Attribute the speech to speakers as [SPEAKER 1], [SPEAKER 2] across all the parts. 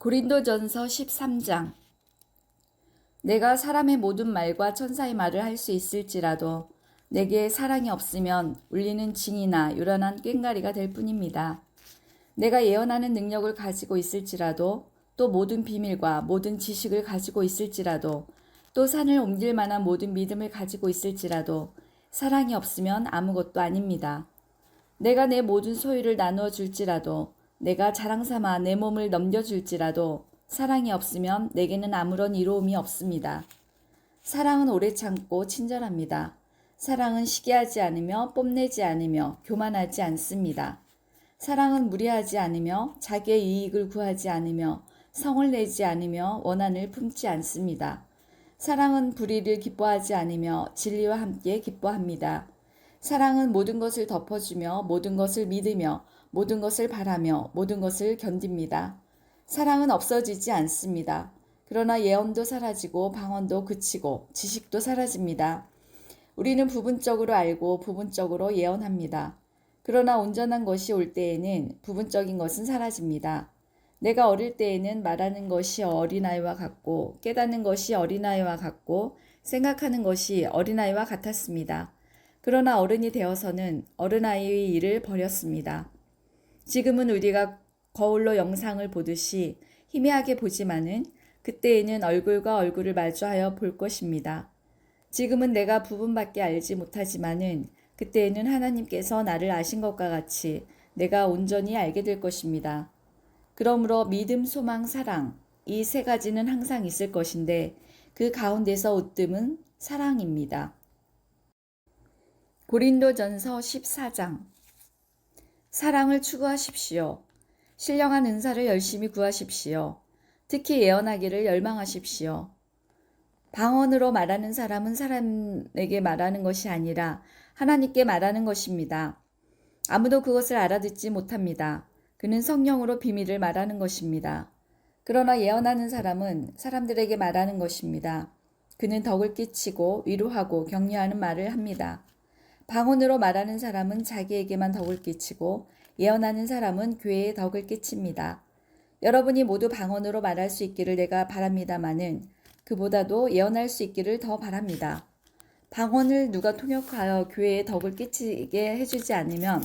[SPEAKER 1] 고린도전서 13장. 내가 사람의 모든 말과 천사의 말을 할 수 있을지라도 내게 사랑이 없으면 울리는 징이나 요란한 꽹가리가 될 뿐입니다. 내가 예언하는 능력을 가지고 있을지라도 또 모든 비밀과 모든 지식을 가지고 있을지라도 또 산을 옮길 만한 모든 믿음을 가지고 있을지라도 사랑이 없으면 아무것도 아닙니다. 내가 내 모든 소유를 나누어 줄지라도 내가 자랑삼아 내 몸을 넘겨줄지라도 사랑이 없으면 내게는 아무런 이로움이 없습니다. 사랑은 오래 참고 친절합니다. 사랑은 시기하지 않으며 뽐내지 않으며 교만하지 않습니다. 사랑은 무례하지 않으며 자기의 이익을 구하지 않으며 성을 내지 않으며 원한을 품지 않습니다. 사랑은 불의를 기뻐하지 않으며 진리와 함께 기뻐합니다. 사랑은 모든 것을 덮어주며 모든 것을 믿으며 모든 것을 바라며 모든 것을 견딥니다. 사랑은 없어지지 않습니다. 그러나 예언도 사라지고 방언도 그치고 지식도 사라집니다. 우리는 부분적으로 알고 부분적으로 예언합니다. 그러나 온전한 것이 올 때에는 부분적인 것은 사라집니다. 내가 어릴 때에는 말하는 것이 어린아이와 같고 깨닫는 것이 어린아이와 같고 생각하는 것이 어린아이와 같았습니다. 그러나 어른이 되어서는 어른아이의 일을 버렸습니다. 지금은 우리가 거울로 영상을 보듯이 희미하게 보지만은 그때에는 얼굴과 얼굴을 마주하여 볼 것입니다. 지금은 내가 부분밖에 알지 못하지만은 그때에는 하나님께서 나를 아신 것과 같이 내가 온전히 알게 될 것입니다. 그러므로 믿음, 소망, 사랑 이 세 가지는 항상 있을 것인데 그 가운데서 웃뜸은 사랑입니다. 고린도전서 14장. 사랑을 추구하십시오. 신령한 은사를 열심히 구하십시오. 특히 예언하기를 열망하십시오. 방언으로 말하는 사람은 사람에게 말하는 것이 아니라 하나님께 말하는 것입니다. 아무도 그것을 알아듣지 못합니다. 그는 성령으로 비밀을 말하는 것입니다. 그러나 예언하는 사람은 사람들에게 말하는 것입니다. 그는 덕을 끼치고 위로하고 격려하는 말을 합니다. 방언으로 말하는 사람은 자기에게만 덕을 끼치고 예언하는 사람은 교회에 덕을 끼칩니다. 여러분이 모두 방언으로 말할 수 있기를 내가 바랍니다마는 그보다도 예언할 수 있기를 더 바랍니다. 방언을 누가 통역하여 교회에 덕을 끼치게 해주지 않으면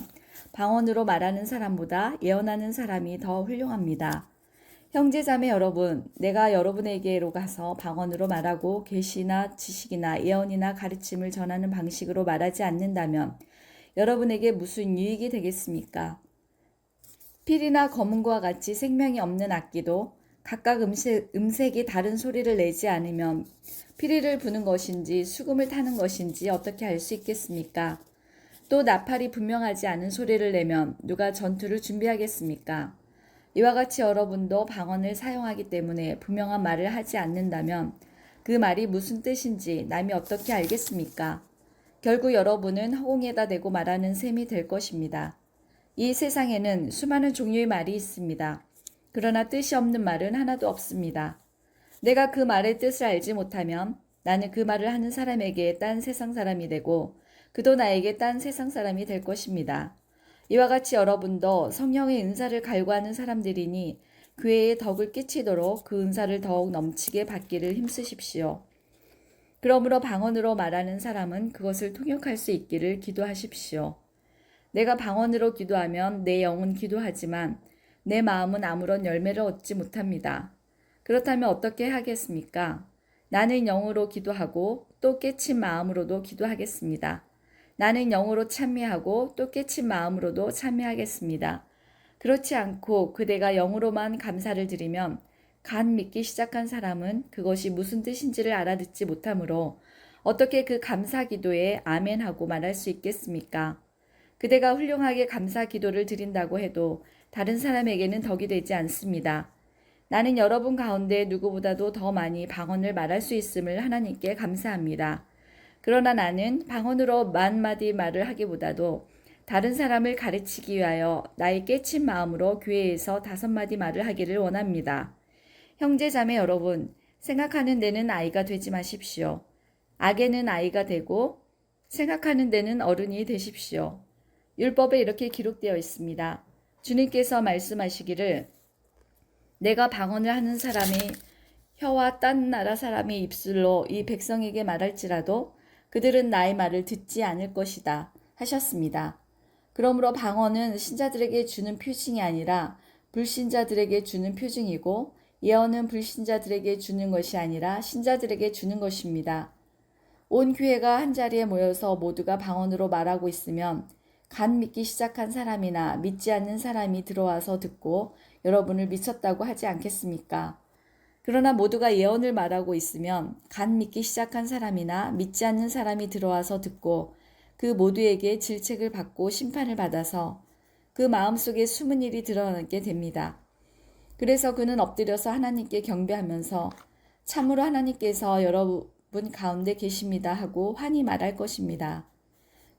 [SPEAKER 1] 방언으로 말하는 사람보다 예언하는 사람이 더 훌륭합니다. 형제자매 여러분, 내가 여러분에게로 가서 방언으로 말하고 계시나 지식이나 예언이나 가르침을 전하는 방식으로 말하지 않는다면 여러분에게 무슨 유익이 되겠습니까? 필이나 검은과 같이 생명이 없는 악기도 각각 음색이 다른 소리를 내지 않으면 피리를 부는 것인지 수금을 타는 것인지 어떻게 알 수 있겠습니까? 또 나팔이 분명하지 않은 소리를 내면 누가 전투를 준비하겠습니까? 이와 같이 여러분도 방언을 사용하기 때문에 분명한 말을 하지 않는다면 그 말이 무슨 뜻인지 남이 어떻게 알겠습니까? 결국 여러분은 허공에다 대고 말하는 셈이 될 것입니다. 이 세상에는 수많은 종류의 말이 있습니다. 그러나 뜻이 없는 말은 하나도 없습니다. 내가 그 말의 뜻을 알지 못하면 나는 그 말을 하는 사람에게 딴 세상 사람이 되고 그도 나에게 딴 세상 사람이 될 것입니다. 이와 같이 여러분도 성령의 은사를 갈구하는 사람들이니 교회에 덕을 끼치도록 그 은사를 더욱 넘치게 받기를 힘쓰십시오. 그러므로 방언으로 말하는 사람은 그것을 통역할 수 있기를 기도하십시오. 내가 방언으로 기도하면 내 영은 기도하지만 내 마음은 아무런 열매를 얻지 못합니다. 그렇다면 어떻게 하겠습니까? 나는 영으로 기도하고 또 깨친 마음으로도 기도하겠습니다. 나는 영으로 찬미하고 또 깨친 마음으로도 찬미하겠습니다. 그렇지 않고 그대가 영으로만 감사를 드리면 간 믿기 시작한 사람은 그것이 무슨 뜻인지를 알아듣지 못하므로 어떻게 그 감사 기도에 아멘하고 말할 수 있겠습니까? 그대가 훌륭하게 감사 기도를 드린다고 해도 다른 사람에게는 덕이 되지 않습니다. 나는 여러분 가운데 누구보다도 더 많이 방언을 말할 수 있음을 하나님께 감사합니다. 그러나 나는 방언으로 만마디 말을 하기보다도 다른 사람을 가르치기 위하여 나의 깨친 마음으로 교회에서 5마디 말을 하기를 원합니다. 형제자매 여러분, 생각하는 데는 아이가 되지 마십시오. 악에는 아이가 되고 생각하는 데는 어른이 되십시오. 율법에 이렇게 기록되어 있습니다. 주님께서 말씀하시기를 내가 방언을 하는 사람이 혀와 딴 나라 사람의 입술로 이 백성에게 말할지라도 그들은 나의 말을 듣지 않을 것이다 하셨습니다. 그러므로 방언은 신자들에게 주는 표징이 아니라 불신자들에게 주는 표징이고 예언은 불신자들에게 주는 것이 아니라 신자들에게 주는 것입니다. 온 교회가 한자리에 모여서 모두가 방언으로 말하고 있으면 간 믿기 시작한 사람이나 믿지 않는 사람이 들어와서 듣고 여러분을 미쳤다고 하지 않겠습니까? 그러나 모두가 예언을 말하고 있으면 간 믿기 시작한 사람이나 믿지 않는 사람이 들어와서 듣고 그 모두에게 질책을 받고 심판을 받아서 그 마음속에 숨은 일이 드러나게 됩니다. 그래서 그는 엎드려서 하나님께 경배하면서 참으로 하나님께서 여러분 가운데 계십니다 하고 환히 말할 것입니다.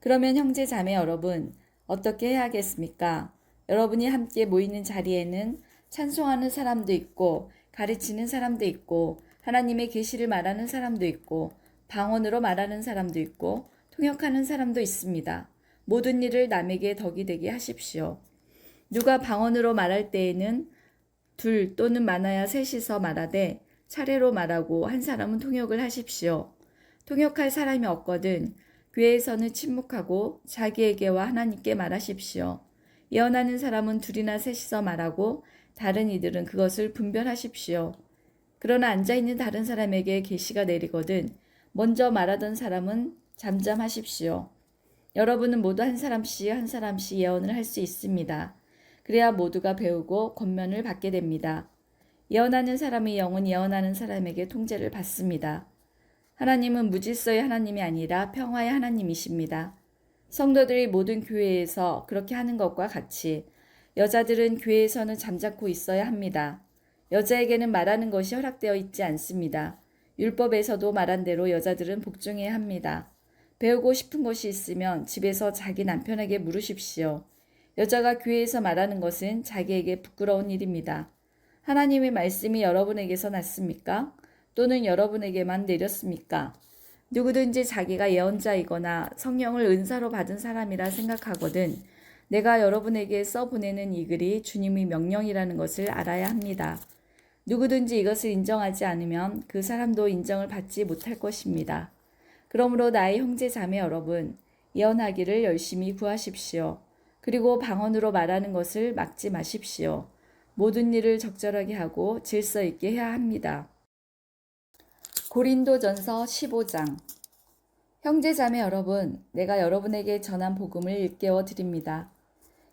[SPEAKER 1] 그러면 형제 자매 여러분 어떻게 해야겠습니까? 여러분이 함께 모이는 자리에는 찬송하는 사람도 있고 가르치는 사람도 있고 하나님의 계시를 말하는 사람도 있고 방언으로 말하는 사람도 있고 통역하는 사람도 있습니다. 모든 일을 남에게 덕이 되게 하십시오. 누가 방언으로 말할 때에는 둘 또는 많아야 셋이서 말하되 차례로 말하고 한 사람은 통역을 하십시오. 통역할 사람이 없거든 교회에서는 침묵하고 자기에게와 하나님께 말하십시오. 예언하는 사람은 둘이나 셋이서 말하고 다른 이들은 그것을 분별하십시오. 그러나 앉아있는 다른 사람에게 계시가 내리거든 먼저 말하던 사람은 잠잠하십시오. 여러분은 모두 한 사람씩 예언을 할 수 있습니다. 그래야 모두가 배우고 권면을 받게 됩니다. 예언하는 사람의 영은 예언하는 사람에게 통제를 받습니다. 하나님은 무질서의 하나님이 아니라 평화의 하나님이십니다. 성도들이 모든 교회에서 그렇게 하는 것과 같이 여자들은 교회에서는 잠자코 있어야 합니다. 여자에게는 말하는 것이 허락되어 있지 않습니다. 율법에서도 말한 대로 여자들은 복종해야 합니다. 배우고 싶은 것이 있으면 집에서 자기 남편에게 물으십시오. 여자가 교회에서 말하는 것은 자기에게 부끄러운 일입니다. 하나님의 말씀이 여러분에게서 났습니까? 또는 여러분에게만 내렸습니까? 누구든지 자기가 예언자이거나 성령을 은사로 받은 사람이라 생각하거든 내가 여러분에게 써보내는 이 글이 주님의 명령이라는 것을 알아야 합니다. 누구든지 이것을 인정하지 않으면 그 사람도 인정을 받지 못할 것입니다. 그러므로 나의 형제 자매 여러분, 예언하기를 열심히 구하십시오. 그리고 방언으로 말하는 것을 막지 마십시오. 모든 일을 적절하게 하고 질서 있게 해야 합니다. 고린도전서 15장. 형제 자매 여러분, 내가 여러분에게 전한 복음을 일깨워 드립니다.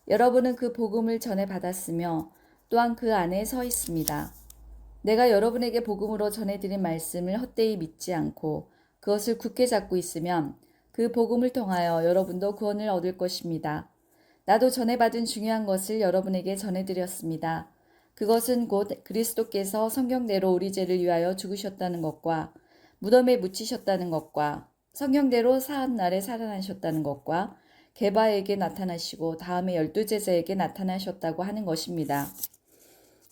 [SPEAKER 1] 여러분은 그 복음을 전해 받았으며 또한 그 안에 서 있습니다. 내가 여러분에게 복음으로 전해드린 말씀을 헛되이 믿지 않고 그것을 굳게 잡고 있으면 그 복음을 통하여 여러분도 구원을 얻을 것입니다. 나도 전해받은 중요한 것을 여러분에게 전해드렸습니다. 그것은 곧 그리스도께서 성경대로 우리 죄를 위하여 죽으셨다는 것과 무덤에 묻히셨다는 것과 성경대로 사흘날에 살아나셨다는 것과 게바에게 나타나시고 다음에 12제자에게 나타나셨다고 하는 것입니다.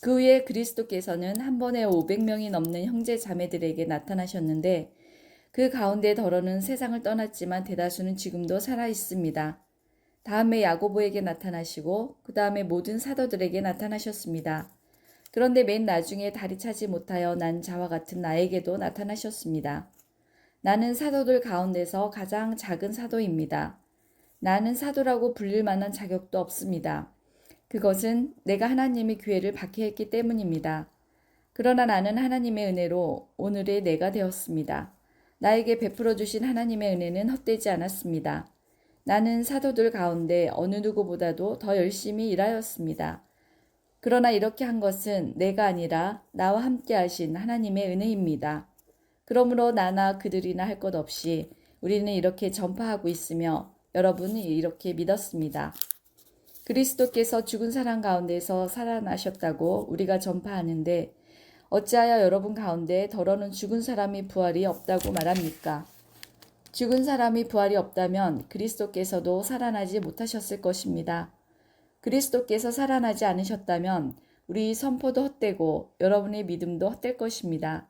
[SPEAKER 1] 그 후에 그리스도께서는 한 번에 500명이 넘는 형제 자매들에게 나타나셨는데 그 가운데 더러는 세상을 떠났지만 대다수는 지금도 살아 있습니다. 다음에 야고보에게 나타나시고 그 다음에 모든 사도들에게 나타나셨습니다. 그런데 맨 나중에 다리 차지 못하여 난 자와 같은 나에게도 나타나셨습니다. 나는 사도들 가운데서 가장 작은 사도입니다. 나는 사도라고 불릴 만한 자격도 없습니다. 그것은 내가 하나님의 교회를 박해했기 때문입니다. 그러나 나는 하나님의 은혜로 오늘의 내가 되었습니다. 나에게 베풀어 주신 하나님의 은혜는 헛되지 않았습니다. 나는 사도들 가운데 어느 누구보다도 더 열심히 일하였습니다. 그러나 이렇게 한 것은 내가 아니라 나와 함께 하신 하나님의 은혜입니다. 그러므로 나나 그들이나 할 것 없이 우리는 이렇게 전파하고 있으며 여러분은 이렇게 믿었습니다. 그리스도께서 죽은 사람 가운데서 살아나셨다고 우리가 전파하는데 어찌하여 여러분 가운데 더러는 죽은 사람이 부활이 없다고 말합니까? 죽은 사람이 부활이 없다면 그리스도께서도 살아나지 못하셨을 것입니다. 그리스도께서 살아나지 않으셨다면 우리 선포도 헛되고 여러분의 믿음도 헛될 것입니다.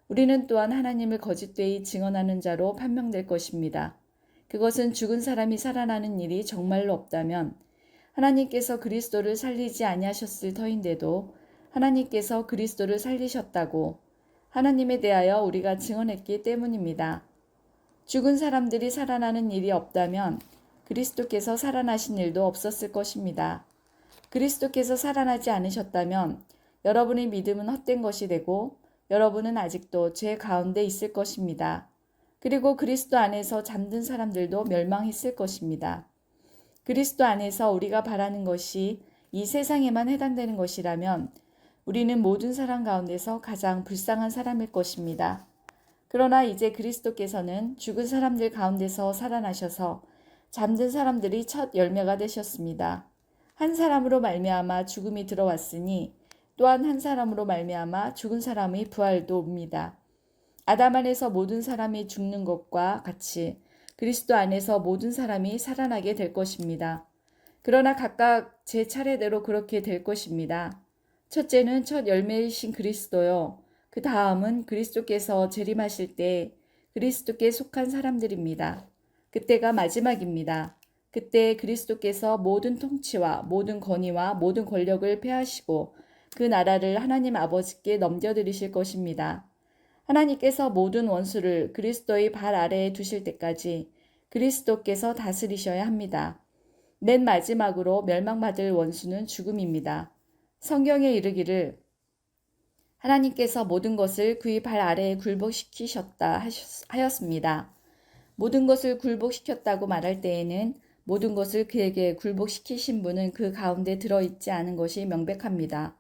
[SPEAKER 1] 우리는 또한 하나님을 거짓되이 증언하는 자로 판명될 것입니다. 그것은 죽은 사람이 살아나는 일이 정말로 없다면 하나님께서 그리스도를 살리지 아니하셨을 터인데도 하나님께서 그리스도를 살리셨다고 하나님에 대하여 우리가 증언했기 때문입니다. 죽은 사람들이 살아나는 일이 없다면 그리스도께서 살아나신 일도 없었을 것입니다. 그리스도께서 살아나지 않으셨다면 여러분의 믿음은 헛된 것이 되고 여러분은 아직도 죄 가운데 있을 것입니다. 그리고 그리스도 안에서 잠든 사람들도 멸망했을 것입니다. 그리스도 안에서 우리가 바라는 것이 이 세상에만 해당되는 것이라면 우리는 모든 사람 가운데서 가장 불쌍한 사람일 것입니다. 그러나 이제 그리스도께서는 죽은 사람들 가운데서 살아나셔서 잠든 사람들이 첫 열매가 되셨습니다. 한 사람으로 말미암아 죽음이 들어왔으니 또한 한 사람으로 말미암아 죽은 사람의 부활도 옵니다. 아담 안에서 모든 사람이 죽는 것과 같이 그리스도 안에서 모든 사람이 살아나게 될 것입니다. 그러나 각각 제 차례대로 그렇게 될 것입니다. 첫째는 첫 열매이신 그리스도요. 그 다음은 그리스도께서 재림하실 때 그리스도께 속한 사람들입니다. 그때가 마지막입니다. 그때 그리스도께서 모든 통치와 모든 권위와 모든 권력을 폐하시고 그 나라를 하나님 아버지께 넘겨드리실 것입니다. 하나님께서 모든 원수를 그리스도의 발 아래에 두실 때까지 그리스도께서 다스리셔야 합니다. 맨 마지막으로 멸망받을 원수는 죽음입니다. 성경에 이르기를 하나님께서 모든 것을 그의 발 아래에 굴복시키셨다 하였습니다. 모든 것을 굴복시켰다고 말할 때에는 모든 것을 그에게 굴복시키신 분은 그 가운데 들어있지 않은 것이 명백합니다.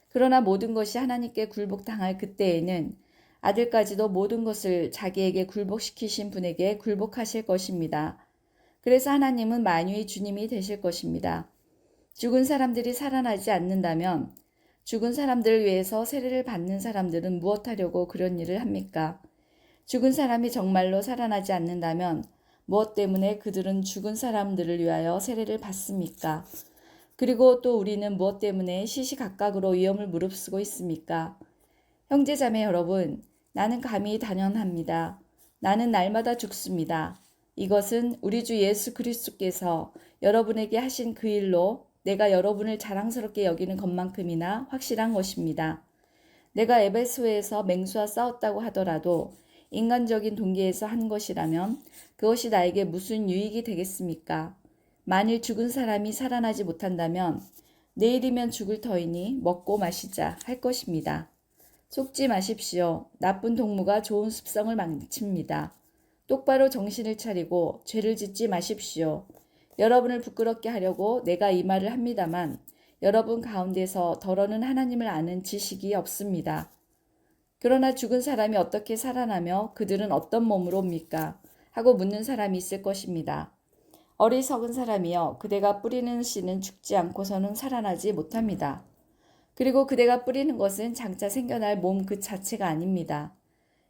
[SPEAKER 1] 그러나 모든 것이 하나님께 굴복당할 그때에는 아들까지도 모든 것을 자기에게 굴복시키신 분에게 굴복하실 것입니다. 그래서 하나님은 만유의 주님이 되실 것입니다. 죽은 사람들이 살아나지 않는다면 죽은 사람들을 위해서 세례를 받는 사람들은 무엇하려고 그런 일을 합니까? 죽은 사람이 정말로 살아나지 않는다면 무엇 때문에 그들은 죽은 사람들을 위하여 세례를 받습니까? 그리고 또 우리는 무엇 때문에 시시각각으로 위험을 무릅쓰고 있습니까? 형제자매 여러분, 나는 감히 단언합니다. 나는 날마다 죽습니다. 이것은 우리 주 예수 그리스도께서 여러분에게 하신 그 일로 내가 여러분을 자랑스럽게 여기는 것만큼이나 확실한 것입니다. 내가 에베소에서 맹수와 싸웠다고 하더라도 인간적인 동기에서 한 것이라면 그것이 나에게 무슨 유익이 되겠습니까? 만일 죽은 사람이 살아나지 못한다면 내일이면 죽을 터이니 먹고 마시자 할 것입니다. 속지 마십시오. 나쁜 동무가 좋은 습성을 망칩니다. 똑바로 정신을 차리고 죄를 짓지 마십시오. 여러분을 부끄럽게 하려고 내가 이 말을 합니다만 여러분 가운데서 더러는 하나님을 아는 지식이 없습니다. 그러나 죽은 사람이 어떻게 살아나며 그들은 어떤 몸으로 옵니까? 하고 묻는 사람이 있을 것입니다. 어리석은 사람이여, 그대가 뿌리는 씨는 죽지 않고서는 살아나지 못합니다. 그리고 그대가 뿌리는 것은 장차 생겨날 몸 그 자체가 아닙니다.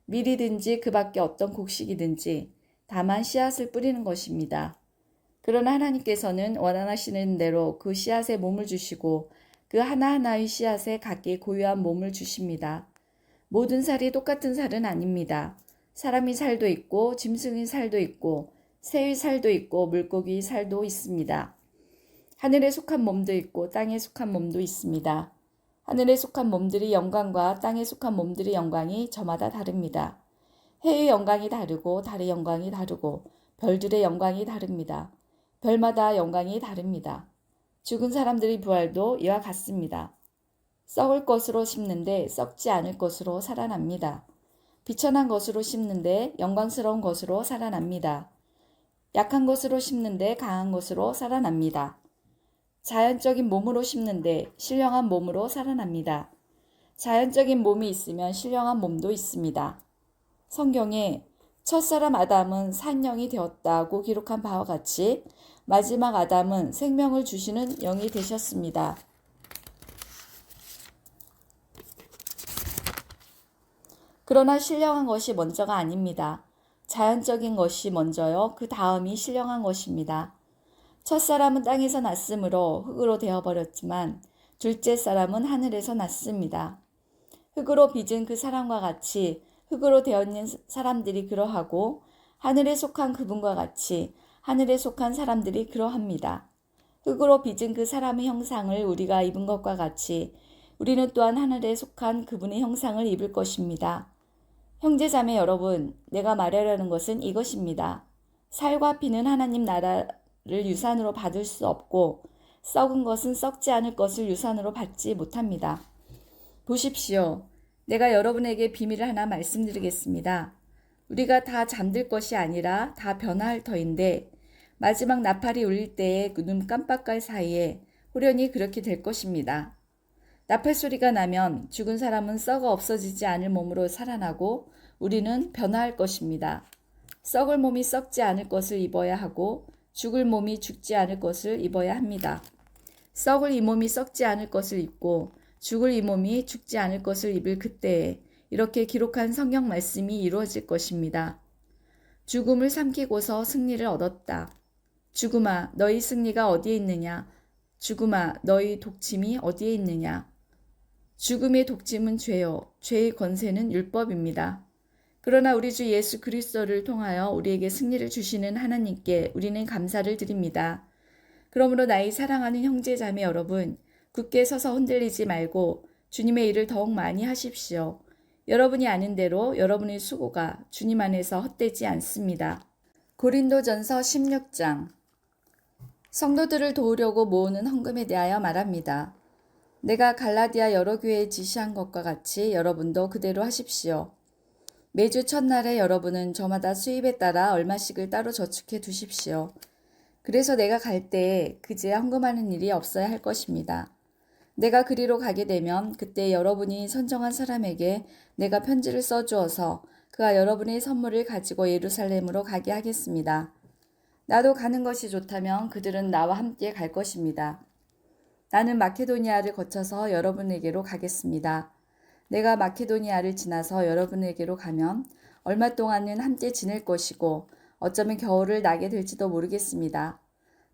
[SPEAKER 1] 밀이든지 그 밖에 어떤 곡식이든지 다만 씨앗을 뿌리는 것입니다. 그러나 하나님께서는 원하시는 대로 그 씨앗에 몸을 주시고 그 하나하나의 씨앗에 각기 고유한 몸을 주십니다. 모든 살이 똑같은 살은 아닙니다. 사람의 살도 있고 짐승의 살도 있고 새의 살도 있고 물고기의 살도 있습니다. 하늘에 속한 몸도 있고 땅에 속한 몸도 있습니다. 하늘에 속한 몸들의 영광과 땅에 속한 몸들의 영광이 저마다 다릅니다. 해의 영광이 다르고 달의 영광이 다르고 별들의 영광이 다릅니다. 별마다 영광이 다릅니다. 죽은 사람들의 부활도 이와 같습니다. 썩을 것으로 심는데 썩지 않을 것으로 살아납니다. 비천한 것으로 심는데 영광스러운 것으로 살아납니다. 약한 것으로 심는데 강한 것으로 살아납니다. 자연적인 몸으로 심는데 신령한 몸으로 살아납니다. 자연적인 몸이 있으면 신령한 몸도 있습니다. 성경에 첫사람 아담은 산영이 되었다고 기록한 바와 같이 마지막 아담은 생명을 주시는 영이 되셨습니다. 그러나 신령한 것이 먼저가 아닙니다. 자연적인 것이 먼저요. 그 다음이 신령한 것입니다. 첫사람은 땅에서 났으므로 흙으로 되어버렸지만 둘째 사람은 하늘에서 났습니다. 흙으로 빚은 그 사람과 같이 흙으로 되어 있는 사람들이 그러하고 하늘에 속한 그분과 같이 하늘에 속한 사람들이 그러합니다. 흙으로 빚은 그 사람의 형상을 우리가 입은 것과 같이 우리는 또한 하늘에 속한 그분의 형상을 입을 것입니다. 형제자매 여러분, 내가 말하려는 것은 이것입니다. 살과 피는 하나님 나라를 유산으로 받을 수 없고 썩은 것은 썩지 않을 것을 유산으로 받지 못합니다. 보십시오. 내가 여러분에게 비밀을 하나 말씀드리겠습니다. 우리가 다 잠들 것이 아니라 다 변화할 터인데 마지막 나팔이 울릴 때에 눈 깜빡할 사이에 후련히 그렇게 될 것입니다. 나팔 소리가 나면 죽은 사람은 썩어 없어지지 않을 몸으로 살아나고 우리는 변화할 것입니다. 썩을 몸이 썩지 않을 것을 입어야 하고 죽을 몸이 죽지 않을 것을 입어야 합니다. 썩을 이 몸이 썩지 않을 것을 입고 죽을 이 몸이 죽지 않을 것을 입을 그때에 이렇게 기록한 성경 말씀이 이루어질 것입니다. 죽음을 삼키고서 승리를 얻었다. 죽음아, 너희 승리가 어디에 있느냐? 죽음아, 너희 독침이 어디에 있느냐? 죽음의 독침은 죄요. 죄의 권세는 율법입니다. 그러나 우리 주 예수 그리스도를 통하여 우리에게 승리를 주시는 하나님께 우리는 감사를 드립니다. 그러므로 나의 사랑하는 형제 자매 여러분, 굳게 서서 흔들리지 말고 주님의 일을 더욱 많이 하십시오. 여러분이 아는 대로 여러분의 수고가 주님 안에서 헛되지 않습니다. 고린도전서 16장. 성도들을 도우려고 모으는 헌금에 대하여 말합니다. 내가 갈라디아 여러 교회에 지시한 것과 같이 여러분도 그대로 하십시오. 매주 첫날에 여러분은 저마다 수입에 따라 얼마씩을 따로 저축해 두십시오. 그래서 내가 갈 때에 그제야 헌금하는 일이 없어야 할 것입니다. 내가 그리로 가게 되면 그때 여러분이 선정한 사람에게 내가 편지를 써주어서 그가 여러분의 선물을 가지고 예루살렘으로 가게 하겠습니다. 나도 가는 것이 좋다면 그들은 나와 함께 갈 것입니다. 나는 마케도니아를 거쳐서 여러분에게로 가겠습니다. 내가 마케도니아를 지나서 여러분에게로 가면 얼마 동안은 함께 지낼 것이고 어쩌면 겨울을 나게 될지도 모르겠습니다.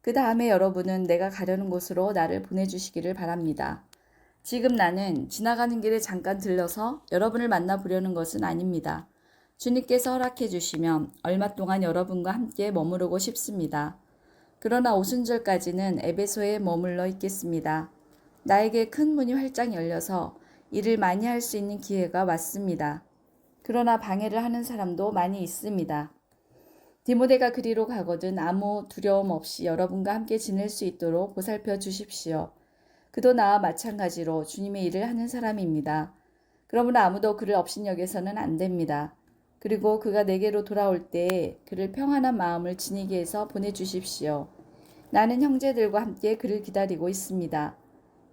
[SPEAKER 1] 그 다음에 여러분은 내가 가려는 곳으로 나를 보내주시기를 바랍니다. 지금 나는 지나가는 길에 잠깐 들러서 여러분을 만나보려는 것은 아닙니다. 주님께서 허락해 주시면 얼마 동안 여러분과 함께 머무르고 싶습니다. 그러나 오순절까지는 에베소에 머물러 있겠습니다. 나에게 큰 문이 활짝 열려서 일을 많이 할 수 있는 기회가 왔습니다. 그러나 방해를 하는 사람도 많이 있습니다. 디모데가 그리로 가거든 아무 두려움 없이 여러분과 함께 지낼 수 있도록 보살펴 주십시오. 그도 나와 마찬가지로 주님의 일을 하는 사람입니다. 그러므로 아무도 그를 업신여겨서는 안 됩니다. 그리고 그가 내게로 돌아올 때 그를 평안한 마음을 지니게 해서 보내주십시오. 나는 형제들과 함께 그를 기다리고 있습니다.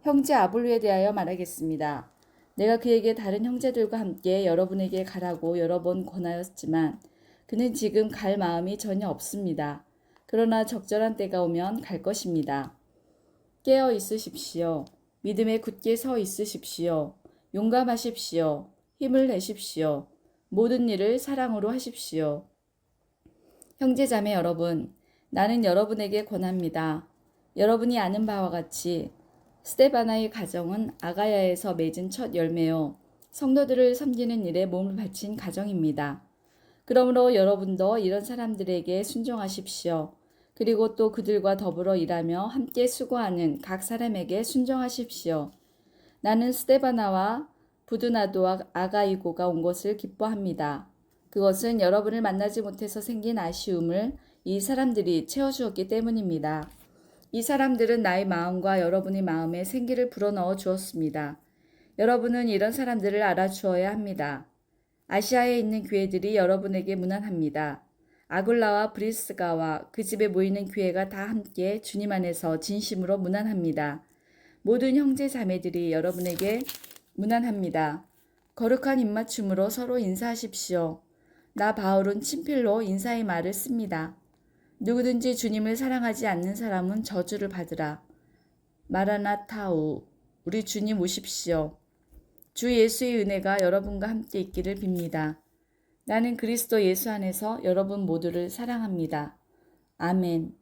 [SPEAKER 1] 형제 아볼로에 대하여 말하겠습니다. 내가 그에게 다른 형제들과 함께 여러분에게 가라고 여러 번 권하였지만 그는 지금 갈 마음이 전혀 없습니다. 그러나 적절한 때가 오면 갈 것입니다. 깨어 있으십시오. 믿음에 굳게 서 있으십시오. 용감하십시오. 힘을 내십시오. 모든 일을 사랑으로 하십시오. 형제자매 여러분, 나는 여러분에게 권합니다. 여러분이 아는 바와 같이 스데바나의 가정은 아가야에서 맺은 첫 열매요. 성도들을 섬기는 일에 몸을 바친 가정입니다. 그러므로 여러분도 이런 사람들에게 순종하십시오. 그리고 또 그들과 더불어 일하며 함께 수고하는 각 사람에게 순종하십시오. 나는 스데바나와 부두나도와 아가이고가 온 것을 기뻐합니다. 그것은 여러분을 만나지 못해서 생긴 아쉬움을 이 사람들이 채워주었기 때문입니다. 이 사람들은 나의 마음과 여러분의 마음에 생기를 불어넣어 주었습니다. 여러분은 이런 사람들을 알아주어야 합니다. 아시아에 있는 교회들이 여러분에게 문안합니다. 아굴라와 브리스가와 그 집에 모이는 교회가 다 함께 주님 안에서 진심으로 문안합니다. 모든 형제 자매들이 여러분에게 문안합니다. 거룩한 입맞춤으로 서로 인사하십시오. 나 바울은 친필로 인사의 말을 씁니다. 누구든지 주님을 사랑하지 않는 사람은 저주를 받으라. 마라나타우, 우리 주님 오십시오. 주 예수의 은혜가 여러분과 함께 있기를 빕니다. 나는 그리스도 예수 안에서 여러분 모두를 사랑합니다. 아멘.